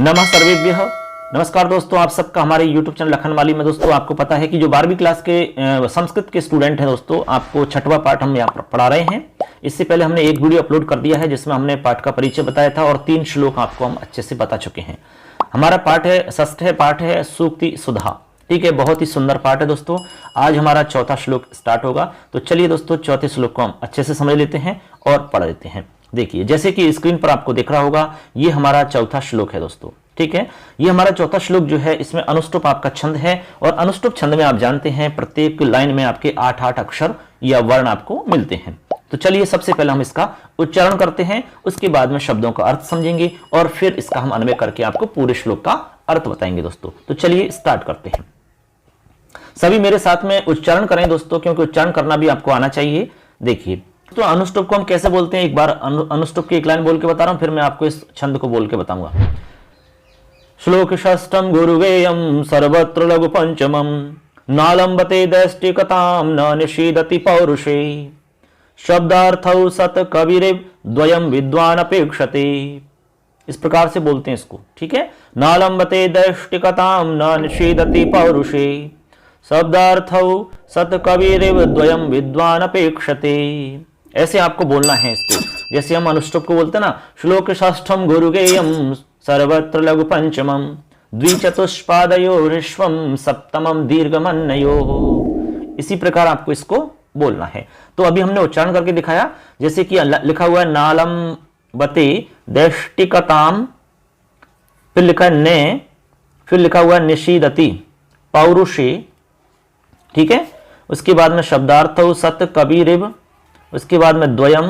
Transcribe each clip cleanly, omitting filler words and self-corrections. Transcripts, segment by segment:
नमः सर्वेभ्यः। नमस्कार दोस्तों, आप सबका हमारे YouTube चैनल लखनवाली में। दोस्तों आपको पता है कि जो 12वीं क्लास के संस्कृत के स्टूडेंट हैं दोस्तों, आपको छठवां पाठ हम यहाँ पर पढ़ा रहे हैं। इससे पहले हमने एक वीडियो अपलोड कर दिया है जिसमें हमने पाठ का परिचय बताया था और 3 श्लोक आपको हम अच्छे से बता चुके हैं। हमारा पाठ है षष्ठ पाठ है सूक्ति सुधा। ठीक है, बहुत ही सुंदर पाठ है दोस्तों। आज हमारा चौथा श्लोक स्टार्ट होगा, तो चलिए दोस्तों चौथे श्लोक को हम अच्छे से समझ लेते हैं और पढ़ लेते हैं। देखिए, जैसे कि स्क्रीन पर आपको दिख रहा होगा, ये हमारा चौथा श्लोक है दोस्तों। ठीक है, ये हमारा चौथा श्लोक जो है, इसमें अनुष्टुप आपका छंद है और अनुष्टुप छंद में आप जानते हैं प्रत्येक लाइन में आपके 8-8 अक्षर या वर्ण आपको मिलते हैं। तो चलिए सबसे पहले हम इसका उच्चारण करते हैं, उसके बाद में शब्दों का अर्थ समझेंगे और फिर इसका हम अन्वय करके आपको पूरे श्लोक का अर्थ बताएंगे दोस्तों। तो चलिए स्टार्ट करते हैं। सभी मेरे साथ में उच्चारण करें दोस्तों, क्योंकि उच्चारण करना भी आपको आना चाहिए। देखिए तो अनुष्टुप को हम कैसे बोलते हैं, एक बार अनुष्टुप की एक लाइन बोल के बता रहा हूं, फिर मैं आपको इस छंद को बोल के बताऊंगा। श्लोक षष्ठम गुरुवेयम सर्वत्र लघु पंचमम नालंबते दैष्टिकताम न निषीदति पौरुषे शब्दार्थौ सत कविरे द्वयम विद्वान अपेक्षते। इस प्रकार से बोलते हैं इसको। ठीक है, नालंबते दैष्टिकताम न निषीदति पौरुषे शब्दार्थौ सत कविरेव द्वयम विद्वान अपेक्षते। ऐसे आपको बोलना है इसको, जैसे हम अनुष्टुप को बोलते हैं ना, श्लोक षष्ठम गुरुगेयम सर्वत्र लघु पंचमम द्विचतुष्पादयो ऋष्वम सप्तमम दीर्घमन्नयो। इसी प्रकार आपको इसको बोलना है। तो अभी हमने उच्चारण करके दिखाया, जैसे कि लिखा हुआ है नालंबते दैष्टिकताम, फिर लिखा है ने, फिर लिखा हुआ है निषीदति पौरुषे। ठीक है, उसके बाद में शब्दार्थौ सत कविरिव, उसके बाद में द्वयम,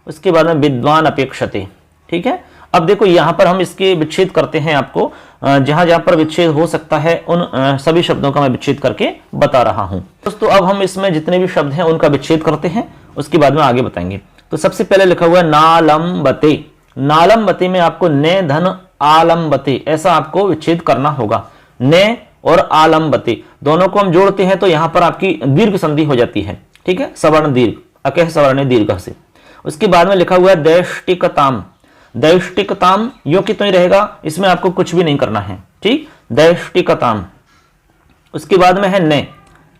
उसके बाद में विद्वान अपेक्षते। ठीक है, अब देखो यहां पर हम इसके विच्छेद करते हैं। आपको जहां जहां पर विच्छेद हो सकता है उन सभी शब्दों का मैं विच्छेद करके बता रहा हूं दोस्तों। अब हम इसमें जितने भी शब्द हैं उनका विच्छेद करते हैं, उसके बाद में आगे बताएंगे। तो सबसे पहले लिखा हुआ है नालंबते। नालंबते में आपको ने धन आलंबते, ऐसा आपको विच्छेद करना होगा। ने और आलंबते दोनों को हम जोड़ते हैं तो यहां पर आपकी दीर्घ संधि हो जाती है। ठीक है, सवर्ण दीर्घ, अकह सवर्ण दीर्घ से। उसके बाद में लिखा हुआ है दैष्टिकताम। दैष्टिकताम यो कि तो ही रहेगा, इसमें आपको कुछ भी नहीं करना है। ठीक, दैष्टिकताम। उसके बाद में है ने,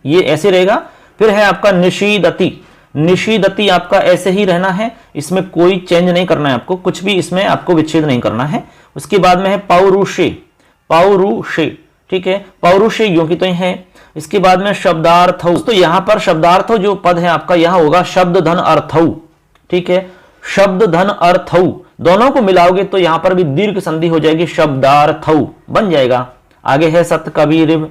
ये ऐसे रहेगा। फिर है आपका निषीदति। निषीदति आपका ऐसे ही रहना है, इसमें कोई चेंज नहीं करना है आपको, कुछ भी इसमें आपको विच्छेद नहीं करना है। उसके बाद में है पौरुषे। पौरुषे, ठीक है, पौरुषे यो कि तो ही है। इसके बाद में शब्दार्थौ, तो यहां पर शब्दार्थौ जो पद है आपका, यहां होगा शब्द धन अर्थौ। ठीक है, शब्द धन अर्थौ दोनों को मिलाओगे तो यहां पर भी दीर्घ संधि हो जाएगी, शब्दार्थौ बन जाएगा। आगे है सत कविरिव।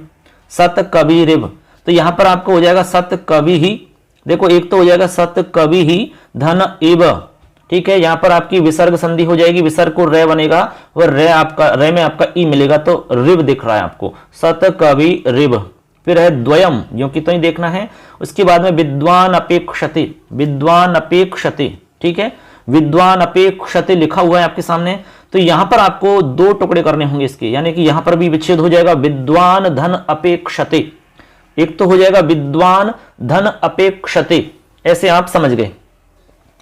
सत कविरिव, तो यहां पर आपको हो जाएगा सत कवि ही। देखो एक तो हो जाएगा सत कवि ही धन इव। ठीक है, यहां पर आपकी विसर्ग संधि हो जाएगी, विसर्ग को रे बनेगा और रे आपका, रे में आपका ई मिलेगा तो रिव दिख रहा है आपको, सत कवि रिव। फिर है द्वयम, जो कि तो ही देखना है। उसके बाद में विद्वान अपेक्षते। विद्वान अपेक्षते, ठीक है, विद्वान अपेक्षते लिखा हुआ है आपके सामने। तो यहां पर आपको 2 टुकड़े करने होंगे इसके, यानी कि यहां पर भी विच्छेद हो जाएगा, विद्वान धन अपेक्षते। एक तो हो जाएगा विद्वान धन अपेक्षते, ऐसे आप समझ गए।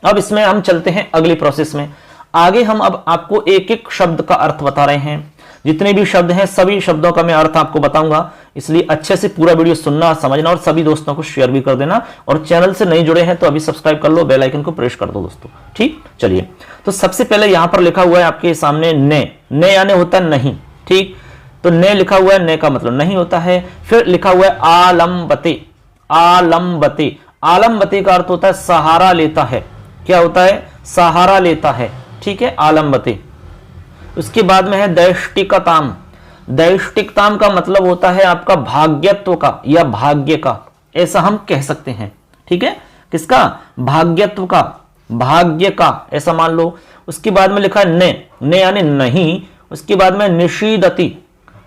अब इसमें हम चलते हैं अगली प्रोसेस में। आगे हम अब आपको एक एक शब्द का अर्थ बता रहे हैं। जितने भी शब्द हैं सभी शब्दों का मैं अर्थ आपको बताऊंगा, इसलिए अच्छे से पूरा वीडियो सुनना, समझना और सभी दोस्तों को शेयर भी कर देना। और चैनल से नहीं जुड़े हैं तो अभी सब्सक्राइब कर लो, बेल आइकन को प्रेस कर दो दोस्तों। ठीक, चलिए। तो सबसे पहले यहां पर लिखा हुआ है आपके सामने ने। ने यानी होता है नहीं। ठीक, तो ने लिखा हुआ है, ने का मतलब नहीं होता है। फिर लिखा हुआ है आलंबते। आलंबते, आलंबते का अर्थ होता है सहारा लेता है। क्या होता है? सहारा लेता है। ठीक है, आलंबते। उसके बाद में है दैष्टिकताम। दैष्टिकताम का मतलब होता है आपका भाग्यत्व का या भाग्य का, ऐसा हम कह सकते हैं। ठीक है, किसका? भाग्यत्व का, भाग्य का, ऐसा मान लो। उसके बाद में लिखा है ने यानी नहीं। उसके बाद में निषीदति।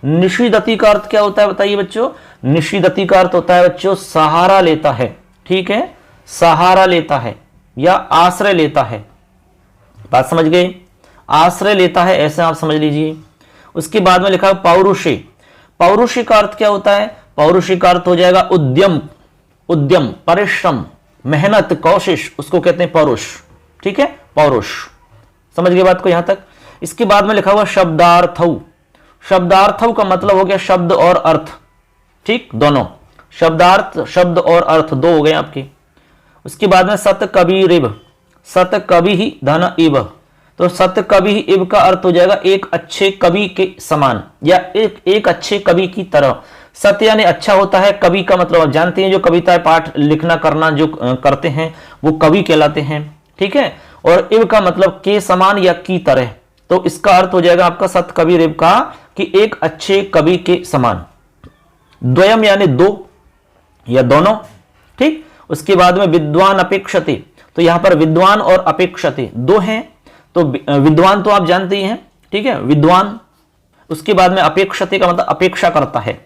निषीदति का अर्थ क्या होता है बताइए बच्चों? निषीदति का अर्थ होता है बच्चों सहारा लेता है। ठीक है, सहारा लेता है या आश्रय लेता है। बात समझ गए? आश्रय लेता है, ऐसे आप समझ लीजिए। उसके बाद में लिखा है पौरुषे। पौरुषे का अर्थ क्या होता है? पौरुषे का अर्थ हो जाएगा उद्यम, उद्यम, परिश्रम, मेहनत, कोशिश, उसको कहते हैं पौरुष। ठीक है, पौरुष। समझ गए बात को यहां तक? इसके बाद में लिखा हुआ शब्दार्थौ। शब्दार्थौ का मतलब हो गया शब्द और अर्थ, ठीक, दोनों शब्दार्थ, शब्द और अर्थ दो हो गए आपके। उसके बाद में सत कबि रिब, सत कवि ही धन इब, तो सत कवि ही इब का अर्थ हो जाएगा एक अच्छे कवि के समान या एक अच्छे कवि की तरह। सत्य यानी अच्छा होता है, कवि का मतलब आप जानते हैं जो कविताएं पाठ लिखना करना जो करते हैं वो कवि कहलाते हैं, ठीक है। और इब का मतलब के समान या की तरह, तो इसका अर्थ हो जाएगा आपका सत कवि रिब का कि एक अच्छे कवि के समान। द्वयम यानी दो या दोनों, ठीक। उसके बाद में विद्वान अपेक्षते, तो यहां पर विद्वान और अपेक्षते दो हैं, तो विद्वान तो आप जानते ही हैं, ठीक है, विद्वान। उसके बाद में अपेक्षते का मतलब अपेक्षा करता है,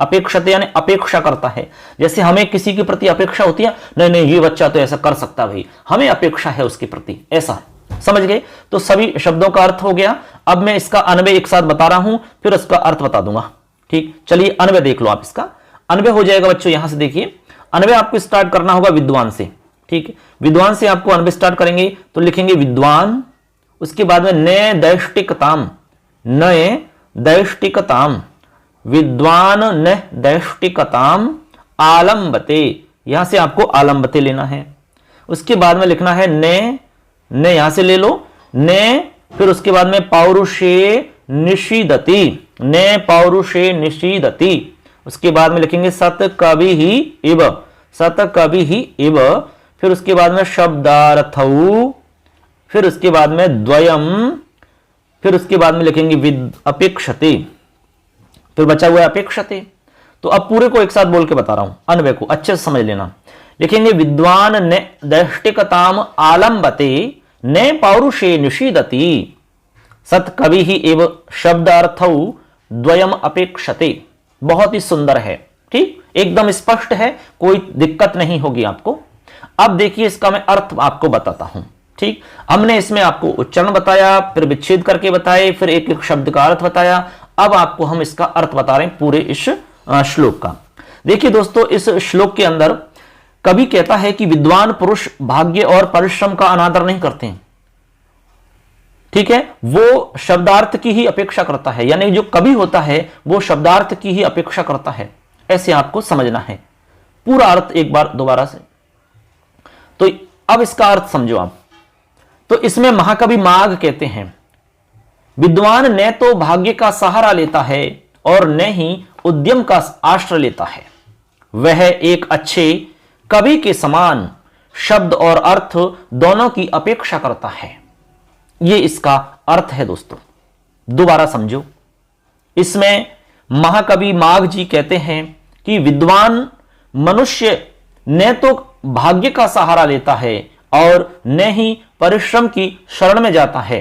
अपेक्षते यानी अपेक्षा करता है। जैसे हमें किसी के प्रति अपेक्षा होती है, नहीं नहीं ये बच्चा तो ऐसा कर सकता भाई, हमें अपेक्षा है उसके प्रति, ऐसा, समझ गए। तो सभी शब्दों का अर्थ हो गया। अब मैं इसका अन्वय एक साथ बता रहा हूं, फिर उसका अर्थ बता दूंगा, ठीक। चलिए अन्वय देख लो आप। इसका अन्वय हो जाएगा बच्चों, यहां से देखिए अन्वय आपको स्टार्ट करना होगा विद्वान से, ठीक है। विद्वान से आपको अन्वय स्टार्ट करेंगे तो लिखेंगे विद्वान, उसके बाद में नए दैष्टिकताम, नए दैष्टिकताम, विद्वान न दैष्टिकताम आलंबते, यहां से आपको आलंबते लेना है। उसके बाद में लिखना है ने यहां से ले लो ने, फिर उसके बाद में पौरुषे निषीदति, ने पौरुषे निषीदति। उसके बाद में लिखेंगे सत कवि ही इव, सत कवि ही इव, फिर उसके बाद में शब्दार्थौ, फिर उसके बाद में द्वयम, फिर उसके बाद में लिखेंगे अपेक्षते, फिर बचा हुआ है अपेक्षते। तो अब पूरे को एक साथ बोल के बता रहा हूं, अन्वय को अच्छे से समझ लेना। लिखेंगे विद्वान ने दैष्टिकताम आलंबते ने पौरुषे निषीदति, सत कवि ही एव शब्दार्थौ द्वयम अपेक्षते। बहुत ही सुंदर है, ठीक, एकदम स्पष्ट है, कोई दिक्कत नहीं होगी आपको। अब देखिए इसका मैं अर्थ आपको बताता हूं, ठीक। हमने इसमें आपको उच्चारण बताया, फिर विच्छेद करके बताए, फिर एक एक शब्द का अर्थ बताया। अब आपको हम इसका अर्थ बता रहे हैं पूरे इस श्लोक का। देखिए दोस्तों, इस श्लोक के अंदर कवि कहता है कि विद्वान पुरुष भाग्य और परिश्रम का अनादर नहीं करते हैं, ठीक है, वो शब्दार्थ की ही अपेक्षा करता है, यानी जो कवि होता है वो शब्दार्थ की ही अपेक्षा करता है, ऐसे आपको समझना है। पूरा अर्थ एक बार दोबारा से, तो अब इसका अर्थ समझो आप। तो इसमें महाकवि माघ कहते हैं विद्वान न तो भाग्य का सहारा लेता है और न ही उद्यम का आश्रय लेता है, वह एक अच्छे कवि के समान शब्द और अर्थ दोनों की अपेक्षा करता है। यह इसका अर्थ है दोस्तों, दोबारा समझो। इसमें महाकवि माघ जी कहते हैं कि विद्वान मनुष्य न तो भाग्य का सहारा लेता है और न ही परिश्रम की शरण में जाता है,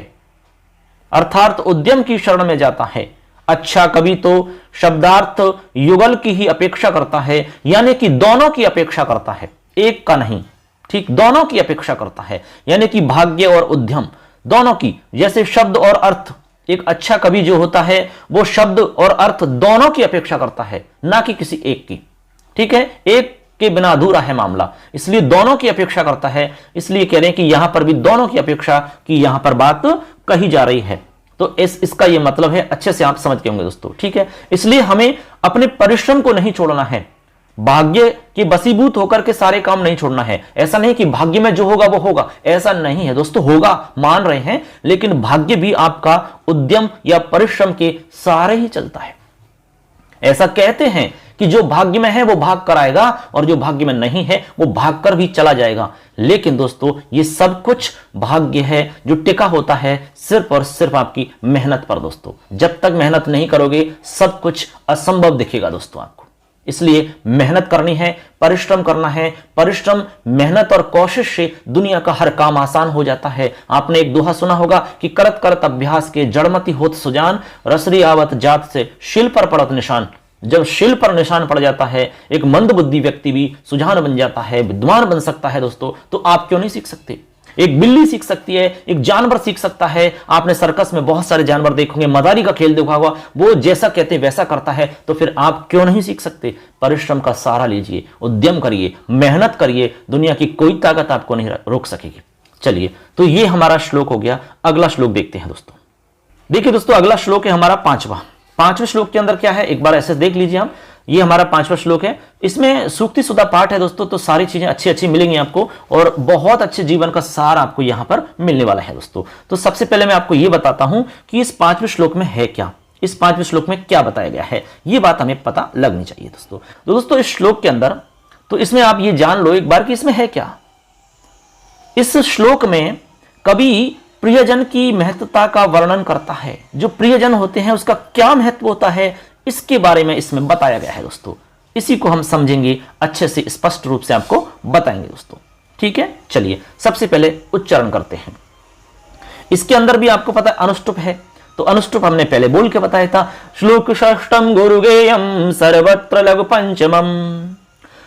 अर्थात उद्यम की शरण में जाता है। अच्छा कवि तो शब्दार्थ युगल की ही अपेक्षा करता है, यानी कि दोनों की अपेक्षा करता है, एक का नहीं, ठीक, दोनों की अपेक्षा करता है, यानी कि भाग्य और उद्यम दोनों की। जैसे शब्द और अर्थ, एक अच्छा कवि जो होता है वो शब्द और अर्थ दोनों की अपेक्षा करता है, ना कि किसी एक की, ठीक है, एक के बिना अधूरा है मामला, इसलिए दोनों की अपेक्षा करता है। इसलिए कह रहे हैं कि यहां पर भी दोनों की अपेक्षा की यहां पर बात कही जा रही है। तो इसका यह मतलब है, अच्छे से आप समझ के होंगे दोस्तों, ठीक है। इसलिए हमें अपने परिश्रम को नहीं छोड़ना है, भाग्य की बसीभूत होकर के सारे काम नहीं छोड़ना है। ऐसा नहीं कि भाग्य में जो होगा वो होगा, ऐसा नहीं है दोस्तों, होगा मान रहे हैं, लेकिन भाग्य भी आपका उद्यम या परिश्रम के सहारे ही चलता है। ऐसा कहते हैं कि जो भाग्य में है वो भाग कर आएगा और जो भाग्य में नहीं है वो भाग कर भी चला जाएगा। लेकिन दोस्तों ये सब कुछ भाग्य है जो टिका होता है सिर्फ और सिर्फ आपकी मेहनत पर। दोस्तों जब तक मेहनत नहीं करोगे सब कुछ असंभव दिखेगा दोस्तों आपको। इसलिए मेहनत करनी है, परिश्रम करना है। परिश्रम, मेहनत और कोशिश से दुनिया का हर काम आसान हो जाता है। आपने एक दोहा सुना होगा कि करत करत अभ्यास के जड़मति होत सुजान, रसरी आवत जात से शिल पर पड़त निशान। जब शिल पर निशान पड़ जाता है एक मंद बुद्धि व्यक्ति भी सुजान बन जाता है, विद्वान बन सकता है। दोस्तों तो आप क्यों नहीं सीख सकते? एक बिल्ली सीख सकती है, एक जानवर सीख सकता है। आपने सर्कस में बहुत सारे जानवर देखोगे, मदारी का खेल देखा होगा, वो जैसा कहते हैं वैसा करता है। तो फिर आप क्यों नहीं सीख सकते? परिश्रम का सहारा लीजिए, उद्यम करिए, मेहनत करिए, दुनिया की कोई ताकत आपको नहीं रोक सकेगी। चलिए तो ये हमारा श्लोक हो गया। अगला श्लोक देखते हैं दोस्तों। देखिए दोस्तों, अगला श्लोक है हमारा पांचवा श्लोक के अंदर क्या है एक बार ऐसे देख लीजिए हम। ये हमारा पांचवा श्लोक है, इसमें सूक्ति सुधा पाठ है दोस्तों, तो सारी चीजें अच्छी अच्छी मिलेंगी आपको और बहुत अच्छे जीवन का सार आपको यहां पर मिलने वाला है दोस्तों। तो सबसे पहले मैं आपको ये बताता हूं कि इस पांचवें श्लोक में है क्या, इस पांचवें श्लोक में क्या बताया गया है, ये बात हमें पता लगनी चाहिए दोस्तों। तो दोस्तों इस श्लोक के अंदर, तो इसमें आप ये जान लो एक बार कि इसमें है क्या। इस श्लोक में कवि प्रियजन की महत्वता का वर्णन करता है, जो प्रियजन होते हैं उसका क्या महत्व होता है, इसके बारे में इसमें बताया गया है दोस्तों। इसी को हम समझेंगे अच्छे से, स्पष्ट रूप से आपको बताएंगे दोस्तों, ठीक है। चलिए सबसे पहले उच्चारण करते हैं। इसके अंदर भी आपको पता है अनुष्टुप है, तो अनुष्टुप हमने पहले बोल के बताया था। श्लोक षष्ठम गुरुगेयम सर्वत्र लघु पंचमम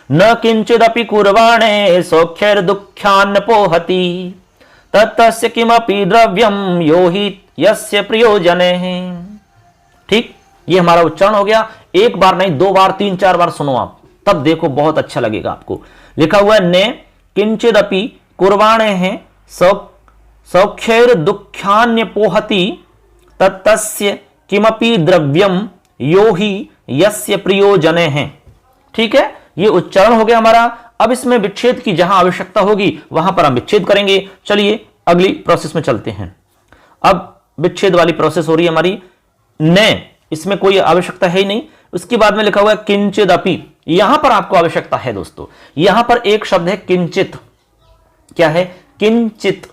न किंचिदपि कुर्वाणे सौख्यर दुःख्यान्न पोहति तत्तस्य किमपि द्रव्यम यो हि यस्य प्रियो जनेः। ठीक, ये हमारा उच्चारण हो गया। एक बार नहीं, 2 बार 3 4 बार सुनो आप, तब देखो बहुत अच्छा लगेगा आपको। लिखा हुआ है ने किंचिदपि कुर्वाणे हैं सौख्यर दुःख्यान्य पोहति तत्तस्य किमपि द्रव्यम यो हि यस्य प्रियो जनेः। ठीक है, ये उच्चारण हो गया हमारा। अब इसमें विच्छेद की जहां आवश्यकता होगी वहां पर हम विच्छेद करेंगे। चलिए अगली प्रोसेस में चलते हैं। अब विच्छेद वाली प्रोसेस हो रही है हमारी। न, इसमें कोई आवश्यकता है ही नहीं। उसके बाद में लिखा हुआ है किंचिदपि, यहां पर आपको आवश्यकता है दोस्तों। यहां पर एक शब्द है किंचित, क्या है, किंचित,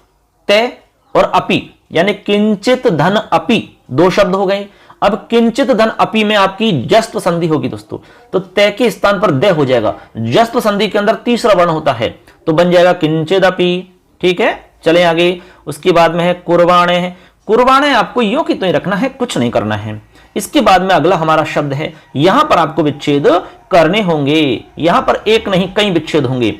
ते और अपि, यानी किंचित धन अपि, 2 शब्द हो गए। अब किंचित धन अपि में आपकी जस्त्व संधि होगी दोस्तों, तो तय के स्थान पर दे हो जाएगा। जस्त्व संधि के अंदर तीसरा वर्ण होता है, तो बन जाएगा किंचिदपि। ठीक है, चलें आगे। उसके बाद में है कुर्वाणे है। कुर्वाणे आपको यो की तो ही रखना है, कुछ नहीं करना है। इसके बाद में अगला हमारा शब्द है, यहां पर आपको विच्छेद करने होंगे। यहां पर एक नहीं कई विच्छेद होंगे।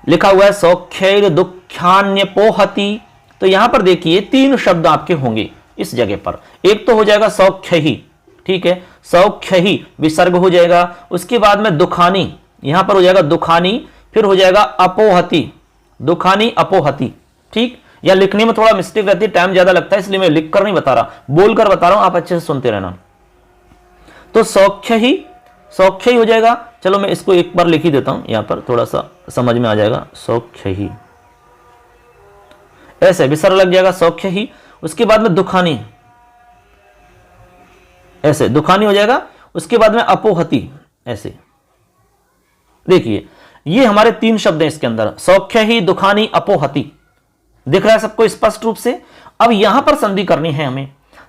लिखा हुआ है सौख्यर दुःख्यान्य पोहति, तो यहां पर देखिए 3 शब्द आपके होंगे इस जगह पर। एक तो हो जाएगा सौख्य ही, ठीक है, सौख्य ही विसर्ग हो जाएगा। उसके बाद में दुखानी, यहां पर हो जाएगा दुखानी, फिर हो जाएगा अपोहति, दुखानी अपोहति। ठीक, या लिखने में थोड़ा मिस्टेक रहती है, टाइम ज्यादा लगता है, इसलिए मैं लिख कर नहीं बता रहा, बोलकर बता रहा हूं, आप अच्छे से सुनते रहना। तो सौख्य ही हो जाएगा। चलो मैं इसको एक बार लिख ही देता हूं, यहां पर थोड़ा सा समझ में आ जाएगा। सौख्य ही, ऐसे विसर्ग लग जाएगा, सौख्य ही। उसके बाद में दुखानी, ऐसे दुखानी हो जाएगा। उसके बाद में अपोहति, ऐसे। देखिए ये हमारे 3 शब्द हैं इसके अंदर, सौख्य ही, दुखानी, अपोहति। दिख रहा है सबको स्पष्ट रूप से। अब यहां पर संधि करनी है हमें,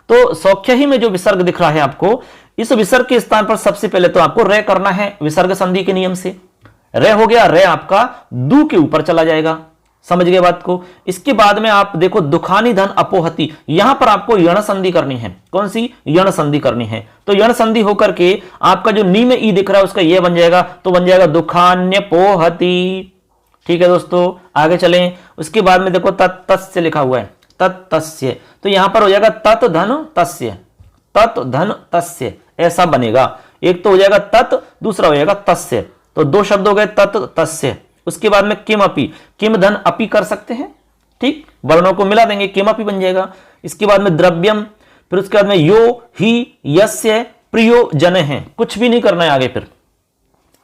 तो सौख्य ही में जो विसर्ग दिख रहा है आपको, इस विसर्ग के स्थान पर सबसे पहले तो आपको रे करना है विसर्ग संधि के नियम से। रे हो गया, रे आपका दू के ऊपर चला जाएगा। समझ गए बात को। इसके बाद में आप देखो दुखानी धन अपोहति, यहां पर आपको यण संधि करनी है। कौन सी? यण संधि करनी है। तो यण संधि होकर के आपका जो नी में ई दिख रहा है उसका ये बन जाएगा, तो बन जाएगा दुखान्य पोहति। ठीक है दोस्तों, आगे चलें। उसके बाद में देखो तत्तस्य लिखा हुआ है, तत्तस्य, तो यहां पर हो जाएगा तत् धन तस्य, तत् धन तस्य, ऐसा बनेगा। एक तो हो जाएगा तत्, दूसरा हो जाएगा तस्य, तो 2 शब्द हो गए तत् तस्य। उसके बाद में किम अपि, किम धन अपि कर सकते हैं। ठीक, वर्णों को मिला देंगे, किम अपि बन जाएगा। इसके बाद में द्रव्यम, फिर उसके बाद में यो ही यस्य प्रियो जन है, कुछ भी नहीं करना है आगे। फिर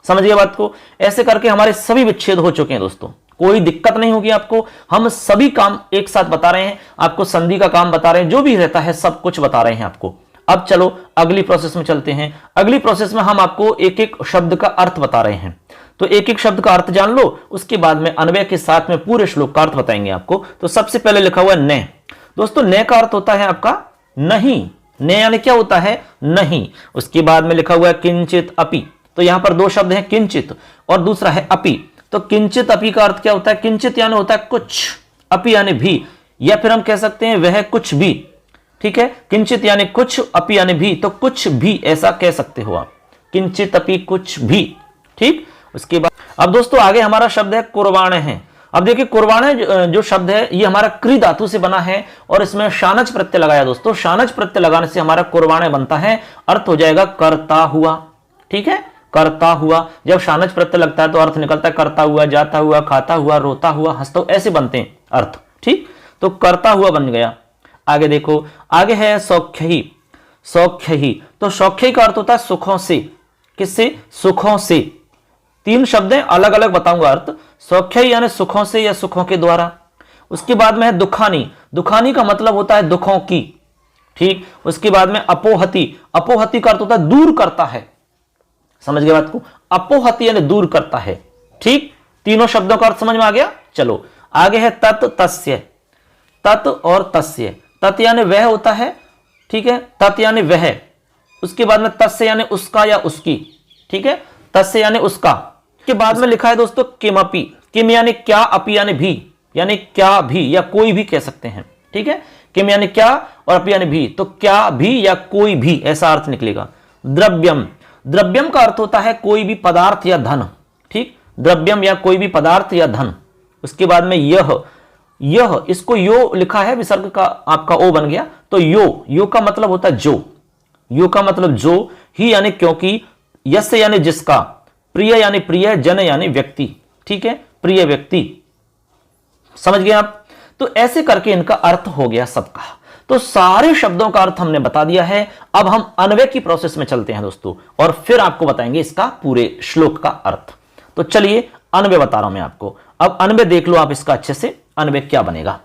समझिए बात को। ऐसे करके हमारे सभी विच्छेद हो चुके हैं दोस्तों, कोई दिक्कत नहीं होगी आपको। हम सभी काम एक साथ बता रहे हैं आपको, संधि का काम बता रहे हैं, जो भी रहता है सब कुछ बता रहे हैं आपको। अब चलो अगली प्रोसेस में चलते हैं। अगली प्रोसेस में हम आपको एक एक शब्द का अर्थ बता रहे हैं, तो एक एक शब्द का अर्थ जान लो, उसके बाद में अन्वय के साथ में पूरे श्लोक का अर्थ बताएंगे आपको। तो सबसे पहले लिखा हुआ है न। दोस्तों न का अर्थ होता है आपका नहीं, न यानी क्या होता है? नहीं। उसके बाद में लिखा हुआ है किंचित अपि, तो यहां पर 2 शब्द हैं, किंचित और दूसरा है अपि। तो किंचित अपि का अर्थ क्या होता है? किंचित यानी होता है कुछ, अपि यानी भी, या फिर हम कह सकते हैं वह कुछ भी। ठीक है, किंचित यानी कुछ, अपि यानी भी, तो कुछ भी ऐसा कह सकते हो आप, किंचित अपि कुछ भी। ठीक, उसके बाद अब दोस्तों आगे हमारा शब्द है कुर्वाणे है। अब देखिए कुर्वाणे जो शब्द है ये हमारा क्री धातु से बना है और इसमें शानच प्रत्यय लगाया दोस्तों। शानच प्रत्यय लगाने से हमारा कुर्वाणे बनता है, अर्थ हो जाएगा करता हुआ। ठीक है, करता हुआ। जब शानच प्रत्यय लगता है तो अर्थ निकलता है करता हुआ, जाता हुआ, खाता हुआ, रोता हुआ, हंसता हुआ, ऐसे बनते हैं अर्थ। ठीक, तो करता हुआ बन गया। आगे देखो, आगे है सौख्य ही। सौख्य ही, तो सौख्य का अर्थ होता है सुखों से। किससे? सुखों से। तीन शब्द हैं, अलग अलग बताऊंगा अर्थ। सौख्य ही यानी सुखों से या सुखों के द्वारा। उसके बाद में है दुखानी। दुखानी का मतलब होता है दुखों की। ठीक। उसके बाद में अपोहति। अपोहति का अर्थ होता है दूर करता है। समझ गए बात को? अपोहति यानी दूर करता है। ठीक, तीनों शब्दों का अर्थ समझ में आ गया। चलो आगे है तत् तस्य। तत् और तस्य। तत् यानी वह होता है, ठीक है, तत् यानी वह। उसके बाद में तस्य यानी उसका या उसकी। ठीक है, तस्य यानी उसका। के बाद में लिखा है दोस्तों किमपि। किम यानी क्या, अपि यानी भी, यानी क्या भी या कोई भी कह सकते हैं। ठीक है, किम यानी क्या और अपि यानी भी, तो क्या भी या कोई भी ऐसा अर्थ निकलेगा। द्रव्यम। द्रव्यम का अर्थ होता है कोई भी पदार्थ या धन। ठीक, द्रव्यम या कोई भी पदार्थ या धन। उसके बाद में यह। यह, इसको यो लिखा है, विसर्ग का आपका ओ बन गया, तो यो। यो का मतलब होता है जो। यो का मतलब जो। ही यानी क्योंकि, यस्य यानी जिसका, प्रिय यानी प्रिय, जन यानी व्यक्ति। ठीक है, प्रिय व्यक्ति। समझ गए आप? तो ऐसे करके इनका अर्थ हो गया सबका। तो सारे शब्दों का अर्थ हमने बता दिया है। अब हम अन्वय की प्रोसेस में चलते हैं दोस्तों, और फिर आपको बताएंगे इसका पूरे श्लोक का अर्थ। तो चलिए अन्वय बता रहा हूं मैं आपको। अब अन्वय देख लो आप इसका अच्छे से, अन्वय क्या बनेगा।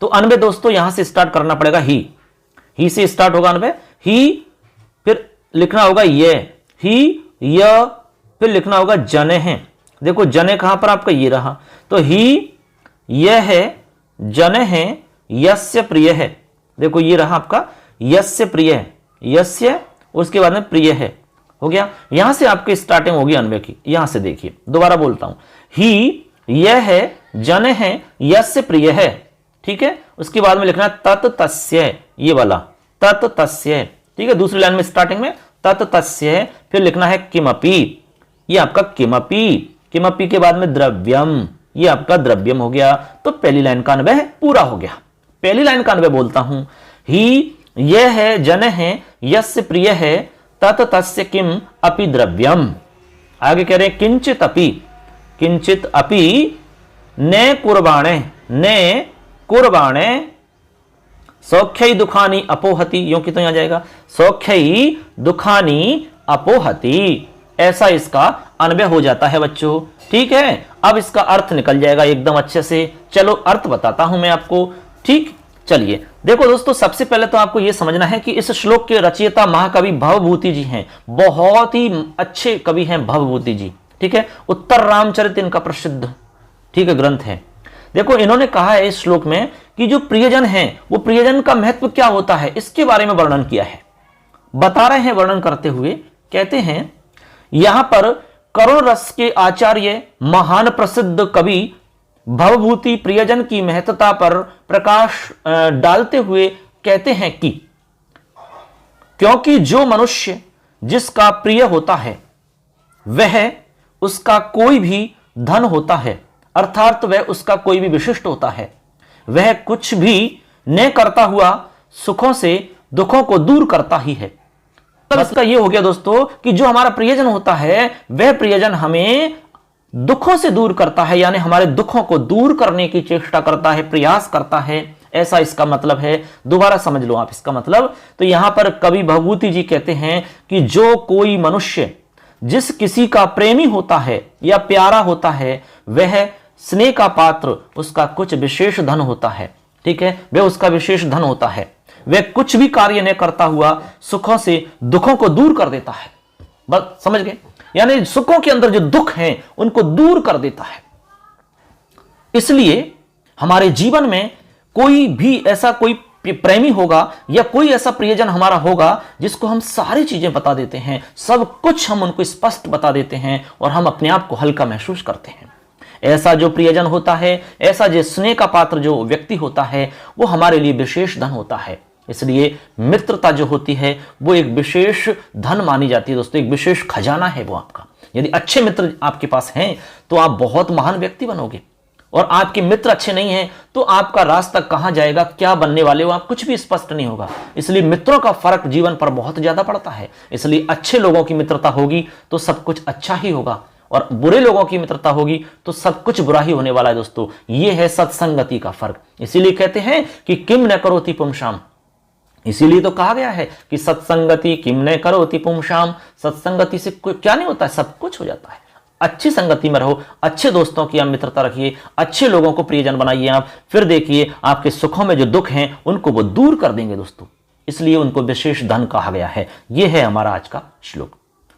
तो अन्वय दोस्तों यहां से स्टार्ट करना पड़ेगा। ही से स्टार्ट होगा अन्वय। ही, फिर लिखना होगा ये, ही, य, फिर लिखना होगा जने हैं। देखो जने कहां पर आपका ये रहा, तो ही, यह है, जने हैं, यस्य प्रिय है। देखो ये रहा आपका यस्य प्रिय है, यस्य, उसके बाद में प्रिय है। हो गया। यहां से आपकी स्टार्टिंग होगी अन्वय की। यहां से देखिए, दोबारा बोलता हूं। ही, यह है, जन है, यस्य प्रिय है। ठीक है, उसके बाद में लिखना है तत् तस्य, ये वाला तत् तस्य। ठीक है, दूसरी लाइन में स्टार्टिंग में तत् तस्य, फिर लिखना है किमपि, ये आपका किमपि। किमपि के बाद में द्रव्यम, ये आपका द्रव्यम हो गया। तो पहली लाइन का अन्वय पूरा हो गया। पहली लाइन का अन्वय बोलता हूं। ही, यह है, जन है, यस्य प्रिय है, तत् तस्य किम अपि द्रव्यम। आगे कह रहे हैं किंचित अपि। किंचित अपि ने कुर्बाणे, ने कुर्बाणे सौख्य दुखानी अपोहति। यों की तो यहां जाएगा सौख्य दुखानी अपोहति। ऐसा इसका अन्वय हो जाता है बच्चों। ठीक है, अब इसका अर्थ निकल जाएगा एकदम अच्छे से। चलो अर्थ बताता हूं मैं आपको। ठीक, चलिए देखो दोस्तों, सबसे पहले तो आपको यह समझना है कि इस श्लोक के रचयिता महाकवि भवभूति जी हैं। बहुत ही अच्छे कवि हैं भवभूति जी। ठीक है, उत्तर रामचरित इनका प्रसिद्ध, ठीक है, ग्रंथ है। देखो इन्होंने कहा है इस श्लोक में कि जो प्रियजन है, वो प्रियजन का महत्व क्या होता है, इसके बारे में वर्णन किया है। बता रहे हैं वर्णन करते हुए, कहते हैं यहां पर करुण रस के आचार्य महान प्रसिद्ध कवि भवभूति प्रियजन की महत्ता पर प्रकाश डालते हुए कहते हैं कि क्योंकि जो मनुष्य जिसका प्रिय होता है वह उसका कोई भी धन होता है, अर्थात वह उसका कोई भी विशिष्ट होता है, वह कुछ भी न करता हुआ सुखों से दुखों को दूर करता ही है। तब इसका यह हो गया दोस्तों कि जो हमारा प्रियजन होता है वह प्रियजन हमें दुखों से दूर करता है, यानी हमारे दुखों को दूर करने की चेष्टा करता है, प्रयास करता है, ऐसा इसका मतलब है। दोबारा समझ लो आप इसका मतलब। तो यहां पर कवि भवभूति जी कहते हैं कि जो कोई मनुष्य जिस किसी का प्रेमी होता है या प्यारा होता है, वह स्नेह का पात्र, उसका कुछ विशेष धन होता है। ठीक है, वह उसका विशेष धन होता है। वह कुछ भी कार्य न करता हुआ सुखों से दुखों को दूर कर देता है। बस समझ गए, यानी सुखों के अंदर जो दुख हैं उनको दूर कर देता है। इसलिए हमारे जीवन में कोई भी ऐसा कोई प्रेमी होगा या कोई ऐसा प्रियजन हमारा होगा जिसको हम सारी चीजें बता देते हैं, सब कुछ हम उनको स्पष्ट बता देते हैं और हम अपने आप को हल्का महसूस करते हैं। ऐसा जो प्रियजन होता है, ऐसा जो स्नेह का पात्र जो व्यक्ति होता है, वो हमारे लिए विशेष धन होता है। इसलिए मित्रता जो होती है वो एक विशेष धन मानी जाती है दोस्तों, एक विशेष खजाना है वो आपका। यदि अच्छे मित्र आपके पास हैं तो आप बहुत महान व्यक्ति बनोगे, और आपके मित्र अच्छे नहीं हैं तो आपका रास्ता कहां जाएगा, क्या बनने वाले हो आप, कुछ भी स्पष्ट नहीं होगा। इसलिए मित्रों का फर्क जीवन पर बहुत ज्यादा पड़ता है। इसलिए अच्छे लोगों की मित्रता होगी तो सब कुछ अच्छा ही होगा, और बुरे लोगों की मित्रता होगी तो सब कुछ बुरा ही होने वाला है दोस्तों। यह है सत्संगति का फर्क। इसीलिए कहते हैं कि किम न करोति पुंसाम, इसीलिए तो कहा गया है कि सत्संगति किम न करोति पुंसाम, सत्संगति से क्या नहीं होता है, सब कुछ हो जाता है। अच्छी संगति में रहो, अच्छे दोस्तों की आप मित्रता रखिए, अच्छे लोगों को प्रियजन बनाइए आप, फिर देखिए आपके सुखों में जो दुख हैं उनको वो दूर कर देंगे दोस्तों। इसलिए उनको विशेष धन कहा गया है। ये है हमारा आज का श्लोक।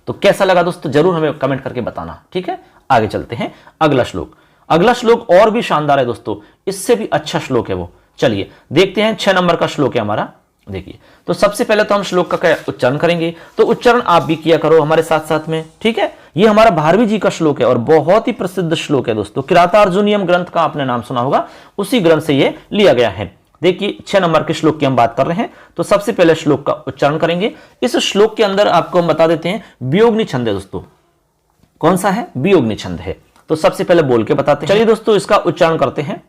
तो कैसा लगा दोस्तों, जरूर हमें कमेंट करके बताना, ठीक है। आगे चलते हैं अगला श्लोक। अगला श्लोक और भी शानदार है दोस्तों, इससे भी अच्छा श्लोक है वो। चलिए देखते हैं, 6 नंबर का श्लोक है हमारा। देखिए, तो सबसे पहले तो हम श्लोक का क्या उच्चारण करेंगे, तो उच्चारण आप भी किया करो हमारे साथ साथ में, ठीक है। ये हमारा भारवी जी का श्लोक है और बहुत ही प्रसिद्ध श्लोक है दोस्तों। किरातार्जुनीयम ग्रंथ का आपने नाम सुना होगा, उसी ग्रंथ से ये लिया गया है। देखिए 6 नंबर के श्लोक की हम बात कर रहे हैं। तो सबसे पहले श्लोक का उच्चारण करेंगे। इस श्लोक के अंदर आपको हम बता देते हैं वियोगनी छंद है दोस्तों। कौन सा है, वियोगनी छंद है। तो सबसे पहले बोल के बताते हैं। चलिए दोस्तों इसका उच्चारण करते हैं।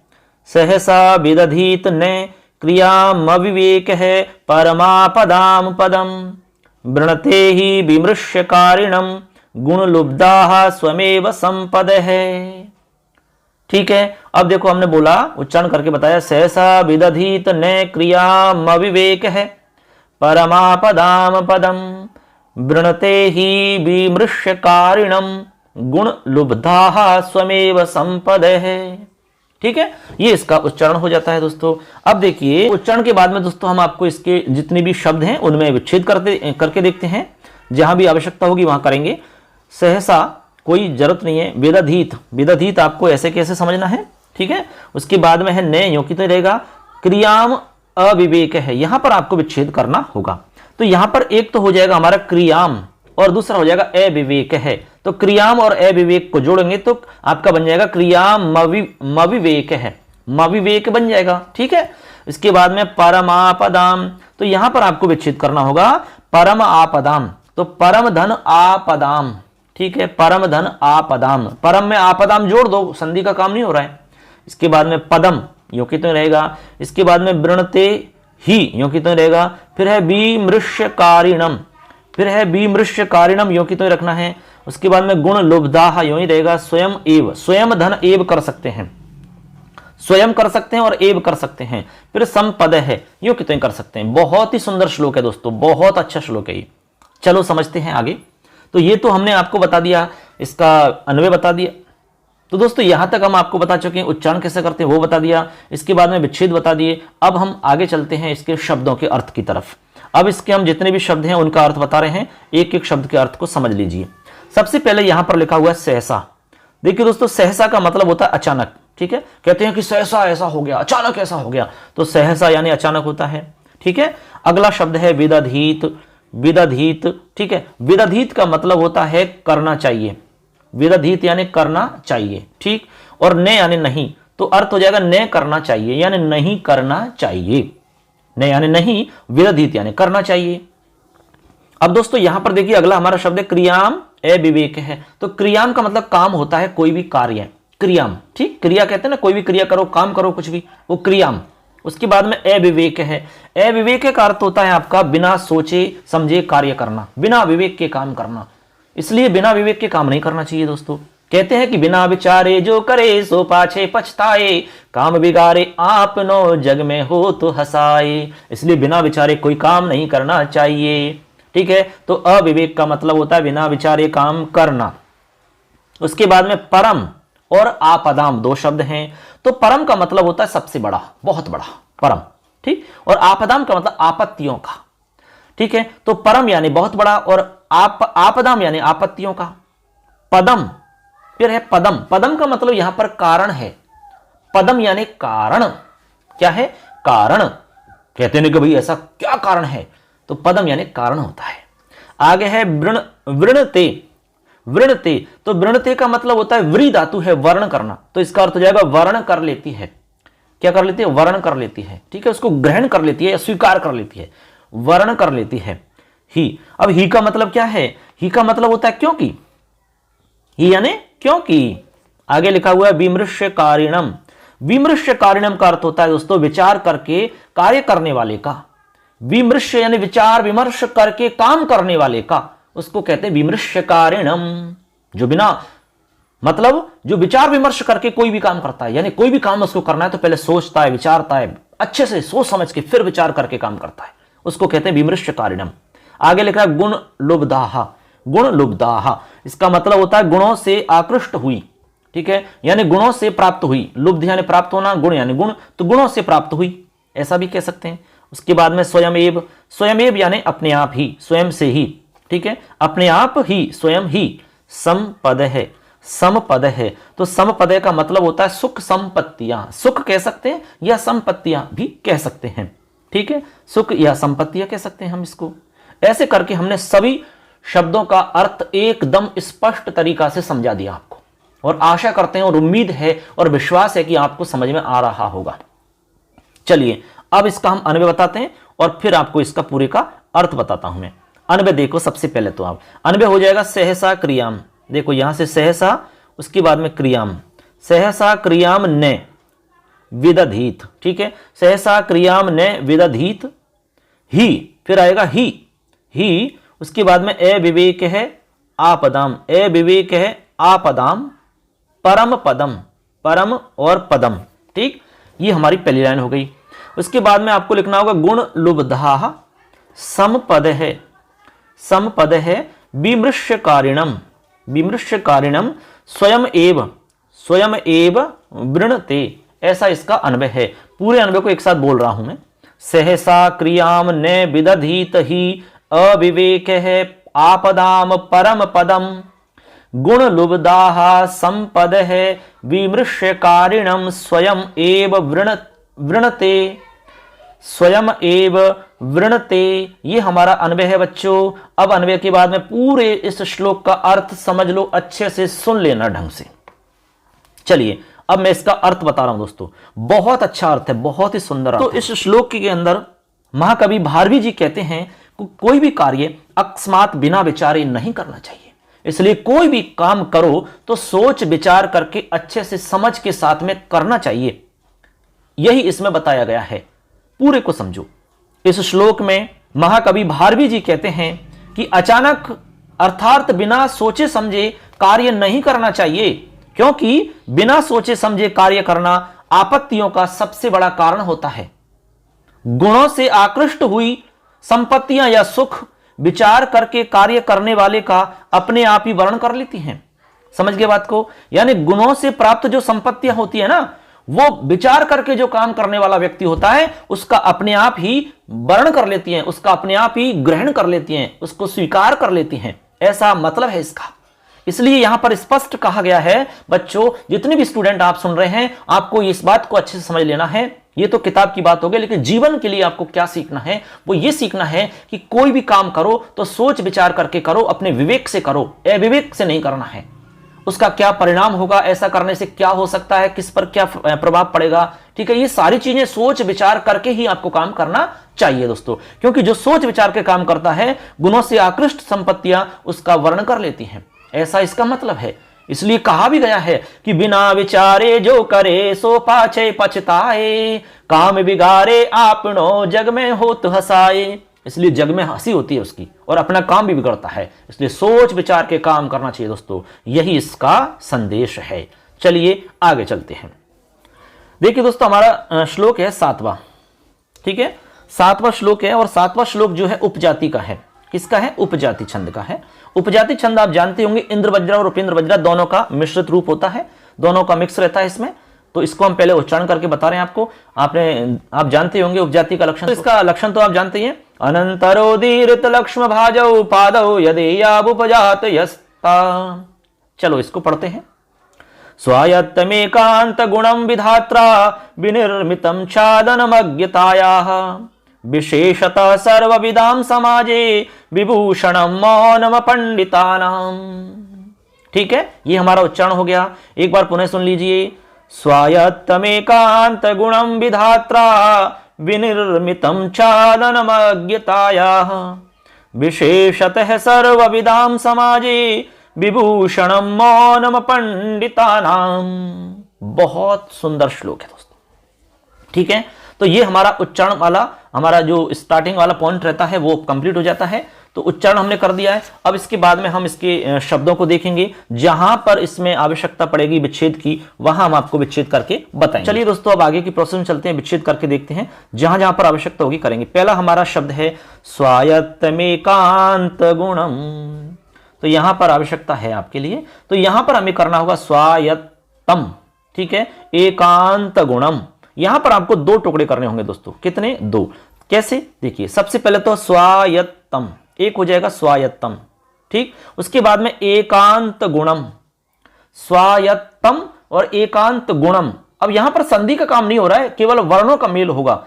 सहसा विदधीत ने क्रियामविवेक है परमापदाम पदम वृणते ही विमृश्यकारिणम गुणलुब्धाः स्वमेव संपद है। ठीक है, अब देखो हमने बोला, उच्चारण करके बताया, सहसा विदधीत न क्रियामविवेक है परमापदाम पदम वृणते ही विमृश्यकारिणम गुणलुब्धाः स्वमेव संपद है। ठीक है, ये इसका उच्चारण हो जाता है दोस्तों। अब देखिए उच्चारण के बाद में दोस्तों हम आपको इसके जितने भी शब्द हैं उनमें विच्छेद करके देखते हैं। जहां भी आवश्यकता होगी वहां करेंगे। सहसा कोई जरूरत नहीं है। वेदाधीत, वेदाधीत आपको ऐसे कैसे समझना है, ठीक है। उसके बाद में है ने, यो की तो रहेगा क्रियाम अविवेक है, यहां पर आपको विच्छेद करना होगा। तो यहां पर एक तो हो जाएगा हमारा क्रियाम और दूसरा हो जाएगा अविवेक है। तो क्रियाम और अविवेक को जोड़ेंगे तो आपका बन जाएगा क्रियामविवेक है, मविवेक बन जाएगा, ठीक है। इसके बाद में परम आपदाम, तो यहां पर आपको विच्छेद करना होगा परम आपदाम, तो परम धन आपदाम, ठीक है। परम धन आपदाम, परम में आपदाम जोड़ दो, संधि का काम नहीं हो रहा है। इसके बाद में पदम यो कितने रहेगा। इसके बाद में वृणते ही यो कितने रहेगा। फिर है विमृश्यकारिणम, फिर है विमृश्यकारिणम यो कितने रखना है। उसके बाद में गुण लुब्धाः यो ही रहेगा। स्वयं एव, स्वयं धन एव कर सकते हैं, स्वयं कर सकते हैं और एव कर सकते हैं। फिर संपद है यो कितने कर सकते हैं। बहुत ही सुंदर श्लोक है दोस्तों, बहुत अच्छा श्लोक है ये। चलो समझते हैं आगे। तो ये तो हमने आपको बता दिया, इसका अन्वय बता दिया। तो दोस्तों यहां तक हम आपको बता चुके हैं, उच्चारण कैसे करते हैं वो बता दिया। इसके बाद में विच्छेद बता दिए। अब हम आगे चलते हैं इसके शब्दों के अर्थ की तरफ। अब इसके हम जितने भी शब्द हैं उनका अर्थ बता रहे हैं, एक एक शब्द के अर्थ को समझ लीजिए। सबसे पहले यहां पर लिखा हुआ है सहसा। देखिए दोस्तों सहसा का मतलब होता है अचानक, ठीक है। कहते हैं कि सहसा ऐसा हो गया, अचानक ऐसा हो गया, तो सहसा यानी अचानक होता है, ठीक है। अगला शब्द है विदधीत, विदधीत, ठीक है। विदधीत का मतलब होता है करना चाहिए, विदधीत यानी करना चाहिए, ठीक। और ने यानी नहीं, तो अर्थ हो जाएगा ने करना चाहिए यानी नहीं करना चाहिए, ने यानी नहीं, विदधीत यानी करना चाहिए। अब दोस्तों यहां पर देखिए अगला हमारा शब्द है क्रियाम अविवेक है। तो क्रियाम का मतलब काम होता है कोई भी कार्य, क्रियाम, ठीक। क्रिया कहते हैं ना, कोई भी क्रिया करो, काम करो कुछ भी, वो क्रियाम। उसके बाद में अविवेक है। अविवेक का अर्थ होता है आपका बिना सोचे समझे कार्य करना, बिना विवेक के काम करना। इसलिए बिना विवेक के काम नहीं करना चाहिए दोस्तों। कहते हैं कि बिना विचारे जो करे सो पाछे पछताए, काम बिगाड़े आप नो जग में हो तो हंसाए। इसलिए बिना विचारे कोई काम नहीं करना चाहिए, ठीक है। तो अविवेक का मतलब होता है बिना विचारे काम करना। उसके बाद में परम और आपदाम दो शब्द हैं। तो परम का मतलब होता है सबसे बड़ा, बहुत बड़ा, परम, ठीक। और आपदाम का मतलब आपत्तियों का, ठीक है। तो परम यानी बहुत बड़ा और आपदाम यानी आपत्तियों का। पदम, फिर है पदम, पदम का मतलब यहां पर कारण है। पदम यानी कारण, क्या है, कारण। कहते हैं कि भाई ऐसा क्या कारण है, तो पदम यानी कारण होता है। आगे है वृणते, वृणते, तो वृणते का मतलब होता है व्री धातु है, वर्ण करना। तो इसका अर्थ हो जाएगा वर्ण कर लेती है, क्या कर लेती है, वर्ण कर लेती है, ठीक है। उसको ग्रहण कर लेती है या स्वीकार कर लेती है, वर्ण कर लेती है। ही, अब ही का मतलब क्या है, ही का मतलब होता है क्योंकि, ही यानी क्योंकि। आगे लिखा हुआ है विमृश्यकारिणम, विमृश्यकारिणम का अर्थ होता है दोस्तों विचार करके कार्य करने वाले का। विमृश्य यानी विचार विमर्श करके काम करने वाले का, उसको कहते हैं विमृश्यकारिणम। जो बिना मतलब जो विचार विमर्श करके कोई भी काम करता है, यानी कोई भी काम उसको करना है तो पहले सोचता है, विचारता है, अच्छे से सोच समझ के फिर विचार करके काम करता है, उसको कहते हैं विमृश्यकारिणम। आगे लिखा है गुण लुब्धाः, गुण लुब्धाः इसका मतलब होता है गुणों से आकृष्ट हुई, ठीक है, यानी गुणों से प्राप्त हुई। लुब्ध यानी प्राप्त होना, गुण यानी गुण, तो गुणों से प्राप्त हुई, ऐसा भी कह सकते हैं। उसके बाद में स्वयमेव, स्वयमेव यानी अपने आप ही, स्वयं से ही, ठीक है, अपने आप ही, स्वयं ही। समपद है, समपद है, तो समपद का मतलब होता है सुख संपत्तियां, सुख कह सकते हैं या संपत्तियां भी कह सकते हैं, ठीक है, सुख या संपत्तियां कह सकते हैं हम इसको। ऐसे करके हमने सभी शब्दों का अर्थ एकदम स्पष्ट तरीका से समझा दिया आपको, और आशा करते हैं और उम्मीद है और विश्वास है कि आपको समझ में आ रहा होगा। चलिए अब इसका हम अन्वय बताते हैं और फिर आपको इसका पूरे का अर्थ बताता हूं मैं। अन्वय देखो, सबसे पहले तो आप अन्वय हो जाएगा सहसा क्रियाम, देखो यहां से सहसा, उसके बाद में क्रियाम, सहसा क्रियाम ने विदधीत, ठीक है, सहसा क्रियाम ने विदधीत, ही फिर आएगा ही, उसके बाद में अविवेक है आपदाम, अविवेक है आपदाम, परम पदम, परम और पदम, ठीक, ये हमारी पहली लाइन हो गई। उसके बाद में आपको लिखना होगा गुण लुब्धाः समपद है, समपद है विमृश्यकारिणम, विमृश्यकारिणम स्वयं एव वृणते, ऐसा इसका अन्वय है। पूरे अन्वय को एक साथ बोल रहा हूं मैं। सहसा क्रियाम ने विदधीत ही अविवेक है आपदाम परम पदम, गुण लुब्धाः संपद है विमृश्यकारिणम स्वयं एव वृणते, स्वयं एव वृणते, ये हमारा अन्वय है बच्चों। अब अन्वय के बाद में पूरे इस श्लोक का अर्थ समझ लो, अच्छे से सुन लेना ढंग से। चलिए अब मैं इसका अर्थ बता रहा हूं दोस्तों, बहुत अच्छा अर्थ है, बहुत ही सुंदर। तो इस श्लोक के अंदर महाकवि भारवी जी कहते हैं कोई भी कार्य अकस्मात बिना विचारे नहीं करना चाहिए, इसलिए कोई भी काम करो तो सोच विचार करके अच्छे से समझ के साथ में करना चाहिए, यही इसमें बताया गया है। पूरे को समझो। इस श्लोक में महाकवि भारवी जी कहते हैं कि अचानक अर्थात बिना सोचे समझे कार्य नहीं करना चाहिए, क्योंकि बिना सोचे समझे कार्य करना आपत्तियों का सबसे बड़ा कारण होता है। गुणों से आकृष्ट हुई संपत्तियां या सुख विचार करके कार्य करने वाले का अपने आप ही वर्ण कर लेती हैं। समझ गए बात को? यानी गुणों से प्राप्त जो संपत्तियां होती है ना, वो विचार करके जो काम करने वाला व्यक्ति होता है उसका अपने आप ही वर्ण कर लेती हैं, उसका अपने आप ही ग्रहण कर लेती हैं, उसको स्वीकार कर लेती हैं, ऐसा मतलब है इसका। इसलिए यहां पर स्पष्ट कहा गया है बच्चों, जितने भी स्टूडेंट आप सुन रहे हैं, आपको इस बात को अच्छे से समझ लेना है। ये तो किताब की बात हो गई, लेकिन जीवन के लिए आपको क्या सीखना है, वो ये सीखना है कि कोई भी काम करो तो सोच विचार करके करो, अपने विवेक से करो, अविवेक से नहीं करना है। उसका क्या परिणाम होगा, ऐसा करने से क्या हो सकता है, किस पर क्या प्रभाव पड़ेगा, ठीक है, ये सारी चीजें सोच विचार करके ही आपको काम करना चाहिए दोस्तों। क्योंकि जो सोच विचार के काम करता है, गुणों से आकृष्ट संपत्तियां उसका वर्ण कर लेती हैं, ऐसा इसका मतलब है। इसलिए कहा भी गया है कि बिना विचारे जो करे सो पाछे पछताए, काम बिगाड़े आपनो जग में होत हसाए। इसलिए जग में हंसी होती है उसकी और अपना काम भी बिगड़ता है, इसलिए सोच विचार के काम करना चाहिए दोस्तों, यही इसका संदेश है। चलिए आगे चलते हैं। देखिए दोस्तों, हमारा श्लोक है 7वां, ठीक है, 7वां श्लोक है और 7वां श्लोक जो है उपजाति का है। किसका है? उपजाति छंद का है। उपजाति छंद आप जानते होंगे, इंद्र वज्रा और उपेंद्र वज्रा दोनों का मिश्रित रूप होता है, दोनों का मिक्स रहता है इसमें। तो इसको हम पहले उच्चारण करके बता रहे हैं आपको। आप जानते होंगे उपजाति का लक्षण, तो इसका लक्षण तो आप जानते ही हैं, अनंतरोदीरित लक्ष्म भाजौ पादौ यदेयावुपजात यस्ता। चलो इसको पढ़ते हैं। स्वायत्तमेकांत गुणम विधात्रा विनिर्मितं छादनमज्ञतायाः, विशेषतः सर्वविदां समाजे विभूषणं मौनम पंडितानां। ठीक है, ये हमारा उच्चारण हो गया। एक बार पुनः सुन लीजिए। स्वायत्तमेकांत गुणम विधात्रा विनिर्मितं छादनमज्ञतायाः, विशेषतः सर्वविदां समाजे विभूषणं मौनम पंडितानां। बहुत सुंदर श्लोक है दोस्तों, ठीक है। तो ये हमारा उच्चारण वाला, हमारा जो स्टार्टिंग वाला पॉइंट रहता है वो कंप्लीट हो जाता है। तो उच्चारण हमने कर दिया है। अब इसके बाद में हम इसके शब्दों को देखेंगे, जहां पर इसमें आवश्यकता पड़ेगी विच्छेद की वहां हम आपको विच्छेद करके बताएंगे। चलिए दोस्तों, अब आगे की प्रोसेस में चलते हैं, विच्छेद करके देखते हैं, जहां जहां पर आवश्यकता होगी करेंगे। पहला हमारा शब्द है स्वायत्तमेकांत गुणम। तो यहां पर आवश्यकता है आपके लिए, तो यहां पर हमें करना होगा स्वायत्तम, ठीक है, एकांत गुणम। यहां पर आपको दो टुकड़े करने होंगे दोस्तों। कितने? दो। कैसे? देखिए, सबसे पहले तो स्वायत्तम, एक हो जाएगा स्वायत्तम, ठीक। उसके बाद में एकांत गुणम, स्वायत्तम और एकांत गुणम। अब यहां पर संधि का काम नहीं हो रहा है, केवल वर्णों का मेल होगा।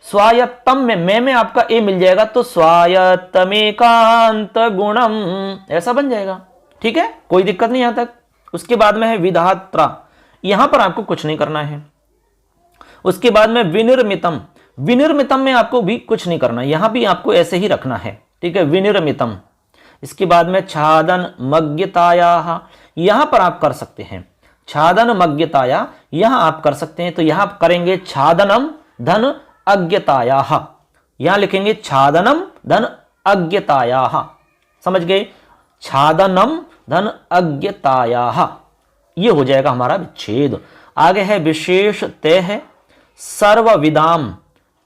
स्वायत्तम में आपका ए मिल जाएगा, तो स्वायत्तमेकांत गुणम ऐसा बन जाएगा, ठीक है, कोई दिक्कत नहीं यहां तक। उसके बाद में है विधात्रा, यहां पर आपको कुछ नहीं करना है। उसके बाद में विनिर्मितम, विनिर्मितम में आपको भी कुछ नहीं करना, यहां भी आपको ऐसे ही रखना है, ठीक है, विनिर्मितम। इसके बाद में छादन मज्ञताया, यहां पर आप कर सकते हैं छादन मज्ञताया, यहां आप कर सकते हैं, तो यहां करेंगे छादनम धन अज्ञताया, यहां लिखेंगे छादनम धन अज्ञताया, समझ गए, छादनम धन अज्ञताया, ये हो जाएगा हमारा विच्छेद। आगे है विशेष तय है सर्वविदाम,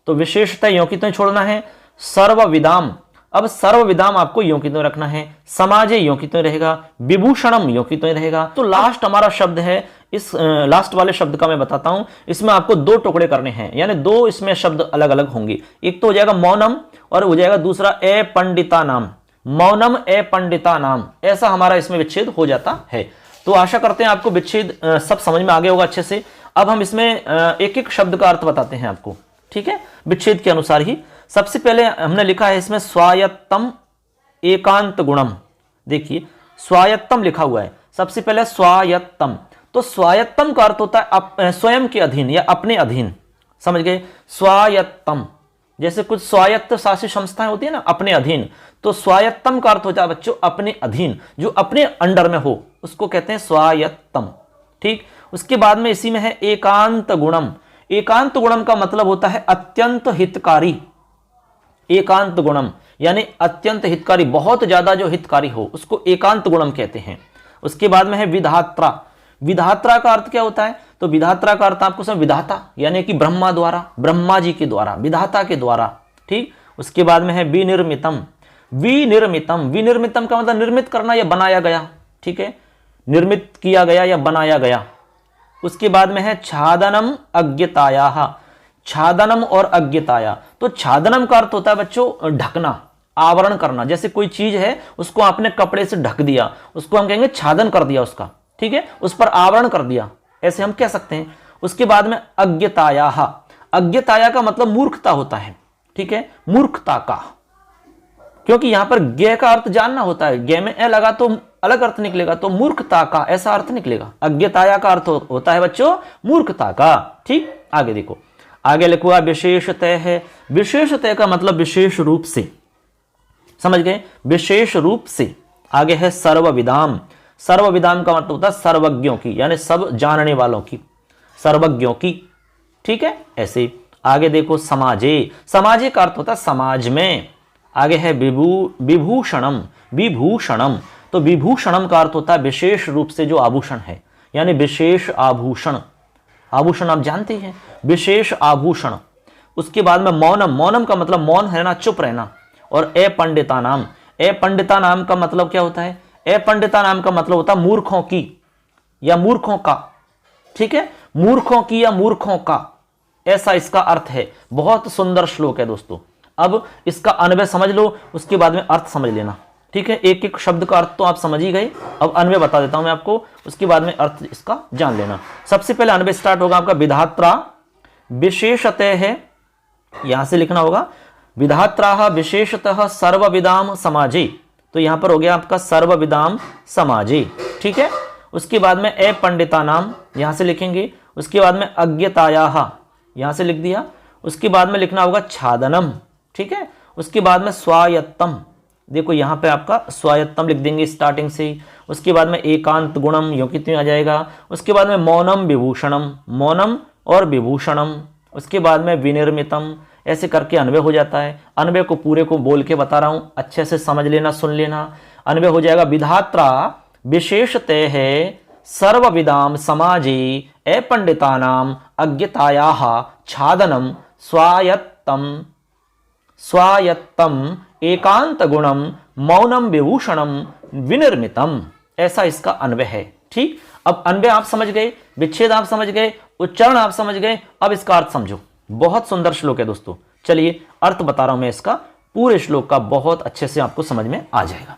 तो विशेषतः यों की त्यों छोड़ना है, सर्वविदाम। अब सर्वविदाम आपको यों की त्यों रखना है, समाजे यों की त्यों रहेगा, विभूषणम यों की त्यों रहेगा। तो लास्ट हमारा शब्द है, इस लास्ट वाले शब्द का मैं बताता हूं, इसमें आपको दो टुकड़े करने हैं, यानी दो इसमें शब्द अलग अलग होंगे। एक तो हो जाएगा मौनम और हो जाएगा दूसरा ए पंडिता नाम, मौनम ए पंडिता नाम, ऐसा हमारा इसमें विच्छेद हो जाता है। तो आशा करते हैं आपको विच्छेद सब समझ में आ गया होगा अच्छे से। अब हम इसमें एक एक शब्द का अर्थ बताते हैं आपको, ठीक है, विच्छेद के अनुसार ही। सबसे पहले हमने लिखा है इसमें स्वायत्तम एकांत गुणम। देखिए, स्वायत्तम लिखा हुआ है, सबसे पहले स्वायत्तम, तो स्वायत्तम का अर्थ होता है स्वयं के अधीन या अपने अधीन, समझ गए, स्वायत्तम। जैसे कुछ स्वायत्त शासी संस्थाएं होती है ना, अपने अधीन, तो स्वायत्तम का अर्थ होता है बच्चों अपने अधीन, जो अपने अंडर में हो उसको कहते हैं स्वायत्तम, ठीक। उसके बाद में इसी में है एकांत गुणम। एकांत गुणम का मतलब होता है अत्यंत हितकारी, एकांत गुणम यानी अत्यंत हितकारी, बहुत ज्यादा जो हितकारी हो उसको एकांत गुणम कहते हैं। उसके बाद में है विधात्रा। विधात्रा का अर्थ क्या होता है? तो विधात्रा का अर्थ आपको समझ, विधाता यानी कि ब्रह्मा द्वारा, ब्रह्मा जी के द्वारा, विधाता के द्वारा, ठीक। उसके बाद में है विनिर्मितम। विनिर्मितम, विनिर्मितम का मतलब निर्मित करना या बनाया गया, ठीक है, निर्मित किया गया या बनाया गया। उसके बाद में है छादनम अज्ञताया। छादनम और अज्ञताया, तो छादनम का अर्थ होता है बच्चों ढकना, आवरण करना। जैसे कोई चीज है उसको आपने कपड़े से ढक दिया, उसको हम कहेंगे छादन कर दिया उसका, ठीक है, उस पर आवरण कर दिया, ऐसे हम कह सकते हैं। उसके बाद में अज्ञताया। अज्ञताया का मतलब मूर्खता होता है, ठीक है, मूर्खता का, क्योंकि यहां पर ज्ञ का अर्थ जानना होता है, ज्ञ में ए लगा तो अलग अर्थ निकलेगा, तो मूर्खता का ऐसा अर्थ निकलेगा। अज्ञताया का अर्थ होता है बच्चों मूर्खता का, ठीक। आगे देखो, आगे लिखा विशेषतः है। विशेषतः का मतलब विशेष रूप से, समझ गए, विशेष रूप से। आगे है सर्वविदाम। सर्वविदाम का मतलब होता है सर्वज्ञों की, यानी सब जानने वालों की, सर्वज्ञों की, ठीक है, ऐसे। आगे देखो समाजे। समाजे का अर्थ होता है समाज में। आगे है विभूषणम। विभूषणम, तो विभूषणम का अर्थ होता है विशेष रूप से जो आभूषण है, यानी विशेष आभूषण। आभूषण आप जानते हैं, विशेष आभूषण। उसके बाद में मौनम। मौनम का मतलब मौन रहना, चुप रहना। और ए पंडिता नाम। ए पंडिता नाम का मतलब क्या होता है? ए पंडिता नाम का मतलब होता है मूर्खों की या मूर्खों का, ठीक है, मूर्खों की या मूर्खों का, ऐसा इसका अर्थ है। बहुत सुंदर श्लोक है दोस्तों। अब इसका अन्वय समझ लो, उसके बाद में अर्थ समझ लेना, ठीक है। एक एक शब्द का अर्थ तो आप समझ ही गए, अब अन्वय बता देता हूं मैं आपको, उसके बाद में अर्थ इसका जान लेना। सबसे पहले अन्वय स्टार्ट होगा आपका विधात्रा विशेषतः है, यहां से लिखना होगा विधात्रा विशेषतः सर्वविदाम समाजे, तो यहां पर हो गया आपका सर्वविदाम समाजे, ठीक है। उसके बाद में ए पंडिता नाम, यहां से लिखेंगे। उसके बाद में अज्ञताया, यहां से लिख दिया। उसके बाद में लिखना होगा छादनम, ठीक है। उसके बाद में स्वायत्तम, देखो यहां पे आपका स्वायत्तम लिख देंगे स्टार्टिंग से ही। उसके बाद में एकांत गुणम, यो कितनी आ जाएगा। उसके बाद में मौनम विभूषणम, मौनम और विभूषणम। उसके बाद में विनिर्मितम, ऐसे करके अन्वय हो जाता है। अन्वय को पूरे को बोल के बता रहा हूं, अच्छे से समझ लेना, सुन लेना। अन्वय हो जाएगा, विधात्रा विशेषते है सर्वविदाम समाजे अपंडितानाम अज्ञतायाः छादनम स्वायत्तम एकांत गुणम मौनम विभूषणम विनिर्मितम। ऐसा इसका अन्वय है। ठीक, अब अन्वय आप समझ गए, विच्छेद आप समझ गए, उच्चारण आप समझ गए, अब इसका अर्थ समझो। बहुत सुंदर श्लोक है दोस्तों। चलिए अर्थ बता रहा हूं मैं इसका, पूरे श्लोक का बहुत अच्छे से आपको समझ में आ जाएगा।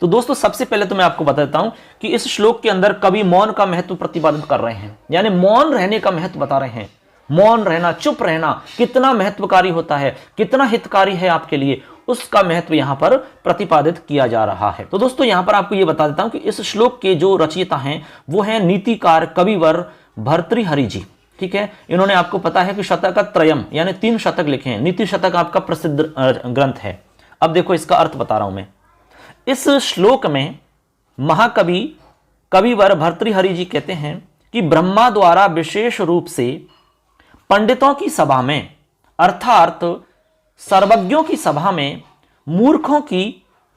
तो दोस्तों सबसे पहले तो मैं आपको बता देता हूं कि इस श्लोक के अंदर कवि मौन का महत्व प्रतिपादित कर रहे हैं, यानी मौन रहने का महत्व बता रहे हैं। मौन रहना, चुप रहना कितना महत्वकारी होता है, कितना हितकारी है आपके लिए, उसका महत्व यहां पर प्रतिपादित किया जा रहा है। तो दोस्तों यहां पर आपको यह बता देता हूं कि इस श्लोक के जो रचयिता हैं वो हैं नीतिकार कविवर भर्तृहरि जी। ठीक है, इन्होंने आपको पता है कि शतक त्रयम यानी 3 शतक लिखे हैं। नीति शतक आपका प्रसिद्ध ग्रंथ है। अब देखो इसका अर्थ बता रहा हूं मैं। इस श्लोक में महाकवि कविवर भर्तृहरि जी कहते हैं कि ब्रह्मा द्वारा विशेष रूप से पंडितों की सभा में अर्थात सर्वज्ञों की सभा में मूर्खों की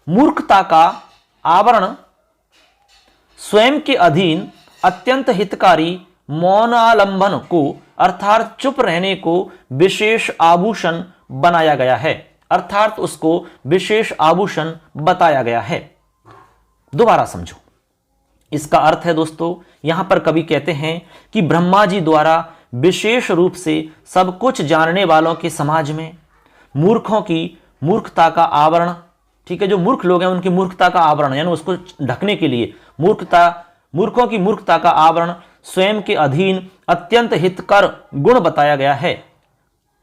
मूर्खता का आवरण स्वयं के अधीन अत्यंत हितकारी मौनालंबन को अर्थात चुप रहने को विशेष आभूषण बनाया गया है, अर्थात उसको विशेष आभूषण बताया गया है। दोबारा समझो, इसका अर्थ है दोस्तों, यहां पर कवि कहते हैं कि ब्रह्मा जी द्वारा विशेष रूप से सब कुछ जानने वालों के समाज में मूर्खों की मूर्खता का आवरण, ठीक है, जो मूर्ख लोग हैं उनकी मूर्खता का आवरण यानी उसको ढकने के लिए मूर्खों की मूर्खता का आवरण स्वयं के अधीन अत्यंत हितकर गुण बताया गया है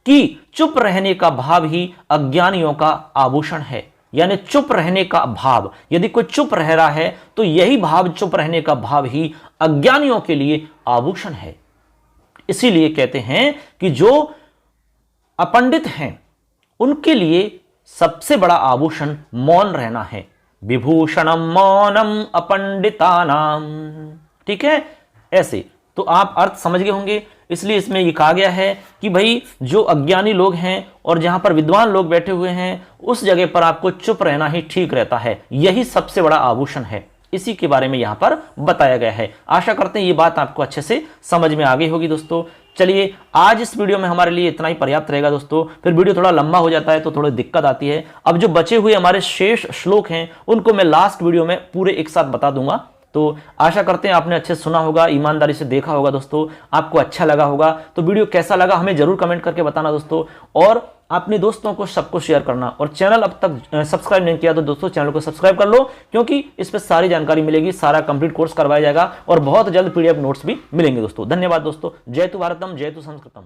कि चुप रहने का भाव ही अज्ञानियों का आभूषण है। यानी चुप रहने का भाव, यदि कोई चुप रह रहा है तो यही भाव, चुप रहने का भाव ही अज्ञानियों के लिए आभूषण है। इसीलिए कहते हैं कि जो अपंडित हैं उनके लिए सबसे बड़ा आभूषण मौन रहना है। विभूषणम मौनम अपंडितानाम। ठीक है, ऐसे तो आप अर्थ समझ गए होंगे। इसलिए इसमें यह कहा गया है कि भाई जो अज्ञानी लोग हैं और जहां पर विद्वान लोग बैठे हुए हैं उस जगह पर आपको चुप रहना ही ठीक रहता है, यही सबसे बड़ा आभूषण है। इसी के बारे में यहां पर बताया गया है। आशा करते हैं ये बात आपको अच्छे से समझ में आ गई होगी दोस्तों। चलिए आज इस वीडियो में हमारे लिए इतना ही पर्याप्त रहेगा दोस्तों। फिर वीडियो थोड़ा लंबा हो जाता है तो थोड़ी दिक्कत आती है। अब जो बचे हुए हमारे शेष श्लोक हैं उनको मैं लास्ट वीडियो में पूरे एक साथ बता दूंगा। तो आशा करते हैं आपने अच्छे सुना होगा, ईमानदारी से देखा होगा दोस्तों, आपको अच्छा लगा होगा। तो वीडियो कैसा लगा हमें जरूर कमेंट करके बताना दोस्तों, और अपने दोस्तों को सबको शेयर करना। और चैनल अब तक सब्सक्राइब नहीं किया तो दोस्तों चैनल को सब्सक्राइब कर लो, क्योंकि इस पर सारी जानकारी मिलेगी, सारा कंप्लीट कोर्स करवाया जाएगा और बहुत जल्द PDF नोट्स भी मिलेंगे दोस्तों। धन्यवाद दोस्तों। जय तु भारतम, जय तु संस्कृतम।